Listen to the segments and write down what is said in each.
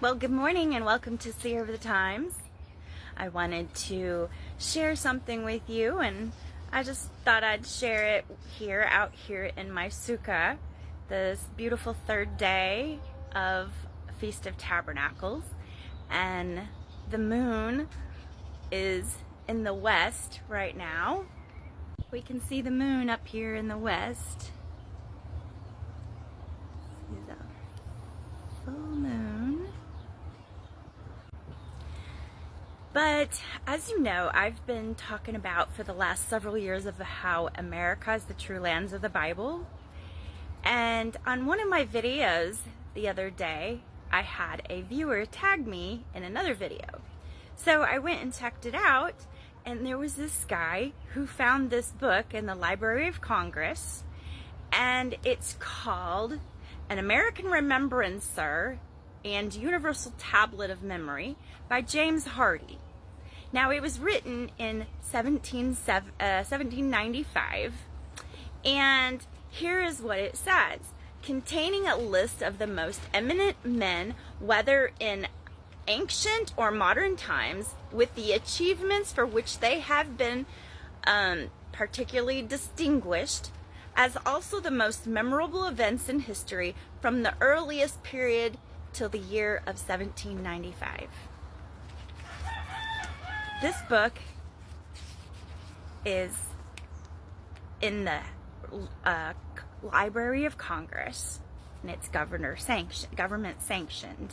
Well, good morning and welcome to Seer of the Times. I wanted to share something with you, and I just thought I'd share it out here in my sukkah, this beautiful third day of Feast of Tabernacles, and the moon is in the west right now. We can see the moon up here in the west. This is a full moon. But as you know, I've been talking about for the last several years of how America is the true lands of the Bible. And on one of my videos the other day, I had a viewer tag me in another video. So I went and checked it out, and there was this guy who found this book in the Library of Congress, and it's called An American Remembrancer and Universal Tablet of Memory by James Hardie. Now, it was written in 1795, and here is what it says. Containing a list of the most eminent men, whether in ancient or modern times, with the achievements for which they have been particularly distinguished, as also the most memorable events in history from the earliest period till the year of 1795. This book is in the Library of Congress, and it's government sanctioned.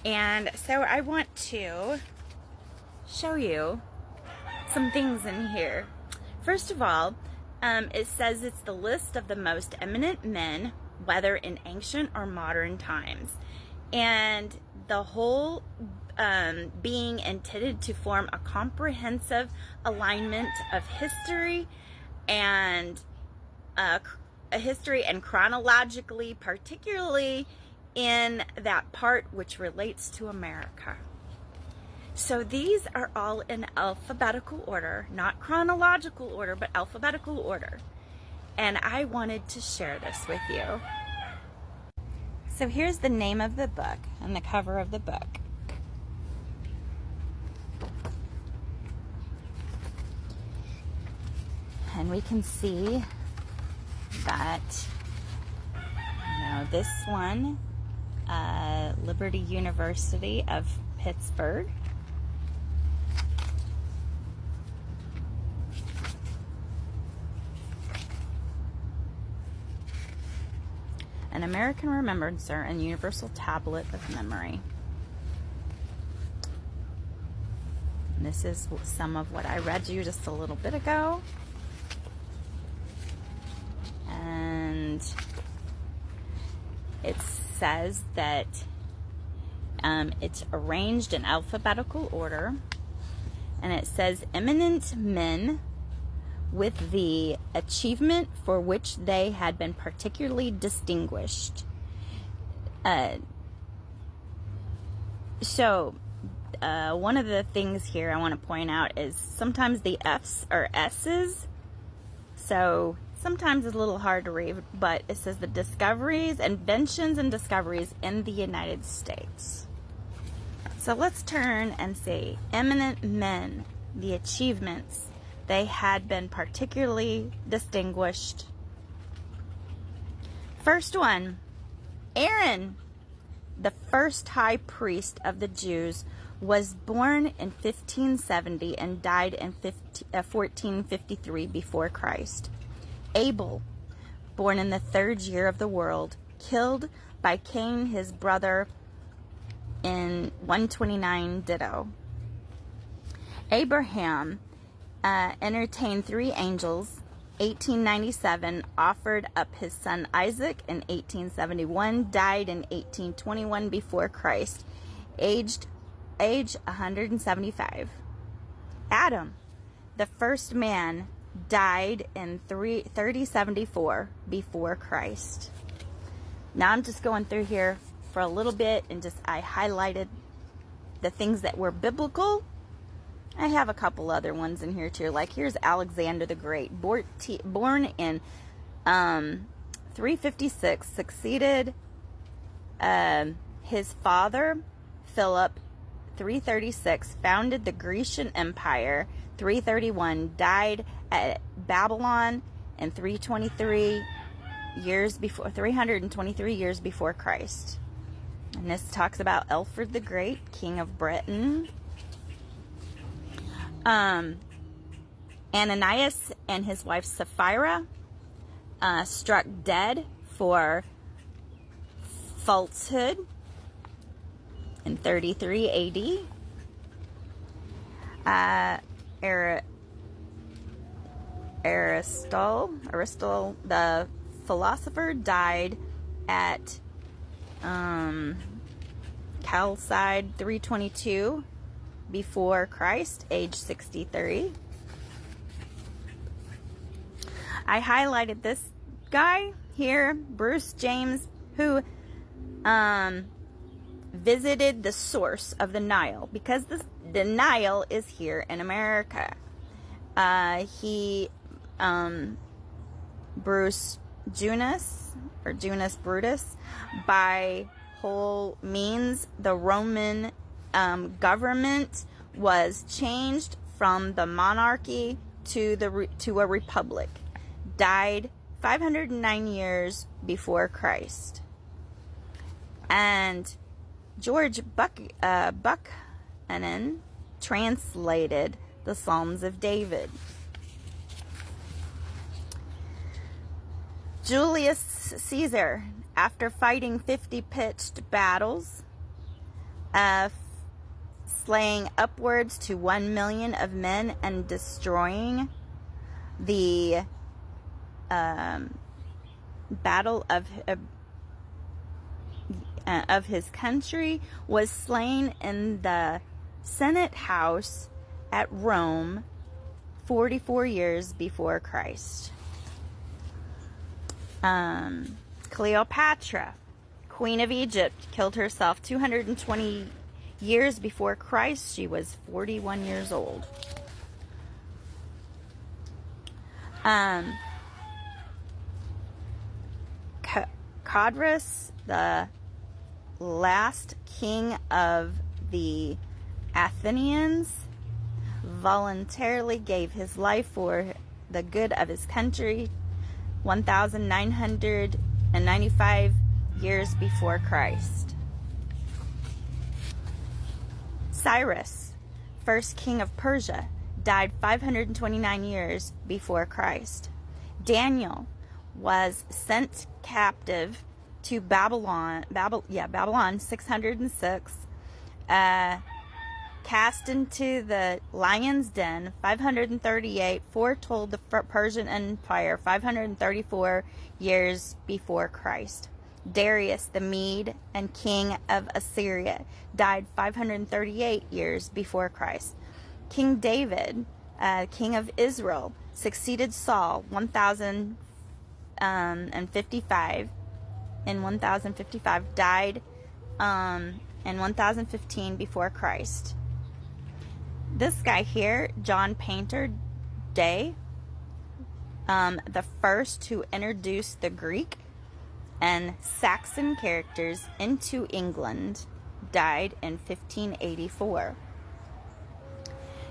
And so I want to show you some things in here. First of all, it says it's the list of the most eminent men, whether in ancient or modern times. And the whole being intended to form a comprehensive alignment of history and chronologically, particularly in that part which relates to America. So these are all in alphabetical order, not chronological order, but alphabetical order. And I wanted to share this with you. So here's the name of the book and the cover of the book. And we can see that, this one, Liberty University of Pittsburgh. An American Remembrancer and Universal Tablet of Memory. And this is some of what I read you just a little bit ago. And it says that it's arranged in alphabetical order, and it says eminent men with the achievement for which they had been particularly distinguished. So one of the things here I want to point out is sometimes the F's are S's, so sometimes it's a little hard to read, but it says the discoveries, inventions, and discoveries in the United States. So let's turn and see. Eminent men, the achievements. They had been particularly distinguished. First one, Aaron, the first high priest of the Jews, was born in 1570 and died in 1453 before Christ. Abel, born in the third year of the world, killed by Cain his brother in 129 ditto. Abraham entertained 3 angels, 1897, offered up his son Isaac in 1871, died in 1821 before Christ, age 175. Adam, the first man, died in 3074 before Christ. Now I'm just going through here for a little bit, and I highlighted the things that were biblical. I have a couple other ones in here too. Like here's Alexander the Great, born in 356, succeeded His father, Philip, 336, founded the Grecian Empire. 331, died at Babylon in 323 years before Christ. And this talks about Alfred the Great, King of Britain. Ananias and his wife Sapphira struck dead for falsehood in 33 AD. Aristotle, the philosopher, died at Chalcedon 322 before Christ, age 63. I highlighted this guy here, Bruce James, who visited the source of the Nile, because the Nile is here in America. Bruce Junus, or Junus Brutus, by whole means, the Roman government was changed from the monarchy to a republic. Died 509 years before Christ. And George Buchanan translated the Psalms of David. Julius Caesar, after fighting 50 pitched battles, slaying upwards to 1 million of men and destroying the battle of his country, was slain in the Senate House at Rome 44 years before Christ. Cleopatra, Queen of Egypt, killed herself 220 years before Christ. She was 41 years old. Codrus, the last king of the Athenians, voluntarily gave his life for the good of his country 1,995 years before Christ. Cyrus, first king of Persia, died 529 years before Christ. Daniel was sent captive to Babylon 606, cast into the lion's den 538, foretold the Persian Empire 534 years before Christ. Darius the Mede and king of Assyria died 538 years before Christ. King David, king of Israel, succeeded Saul 1055 in 1055, died in 1015 before Christ. This guy here, John Painter Day, the first to introduce the Greek and Saxon characters into England, died in 1584.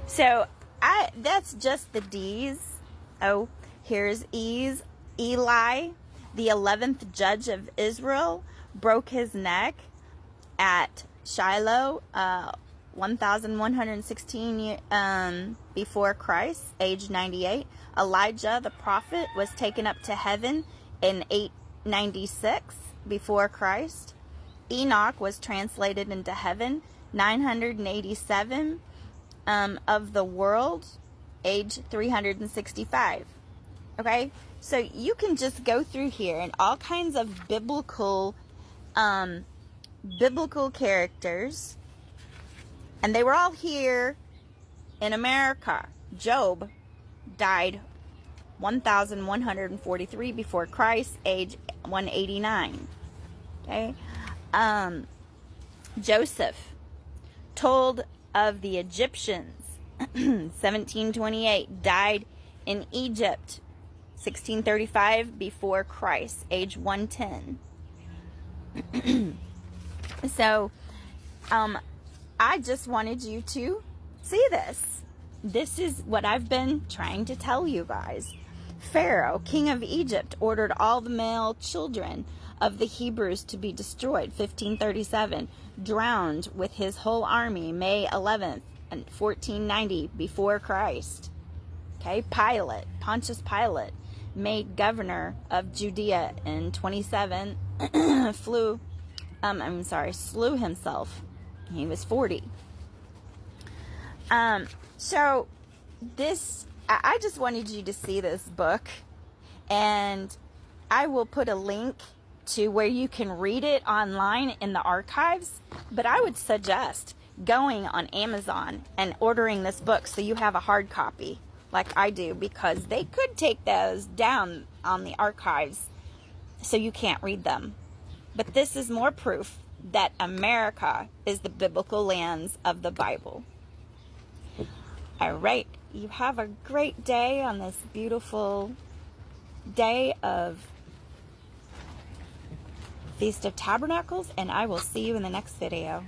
So that's just the D's. Oh, here's E's. Eli, the 11th judge of Israel, broke his neck at Shiloh 1116 before Christ, age 98. Elijah the prophet was taken up to heaven in 896 before Christ. Enoch was translated into heaven 987 of the world, age 365. Okay, so you can just go through here and all kinds of biblical characters, and they were all here in America. Job died 1143 before Christ, age 189. Okay, Joseph told of the Egyptians 1728, died in Egypt 1635 before Christ, age 110. So, I just wanted you to see this. This is what I've been trying to tell you guys. Pharaoh, king of Egypt, ordered all the male children of the Hebrews to be destroyed. 1537, drowned with his whole army, May 11th, 1490 before Christ. Okay, Pontius Pilate, made governor of Judea in 27, slew himself. He was 40. So this, I just wanted you to see this book, and I will put a link to where you can read it online in the archives, but I would suggest going on Amazon and ordering this book so you have a hard copy like I do, because they could take those down on the archives so you can't read them. But this is more proof that America is the biblical lands of the Bible. All right, you have a great day on this beautiful day of Feast of Tabernacles, and I will see you in the next video.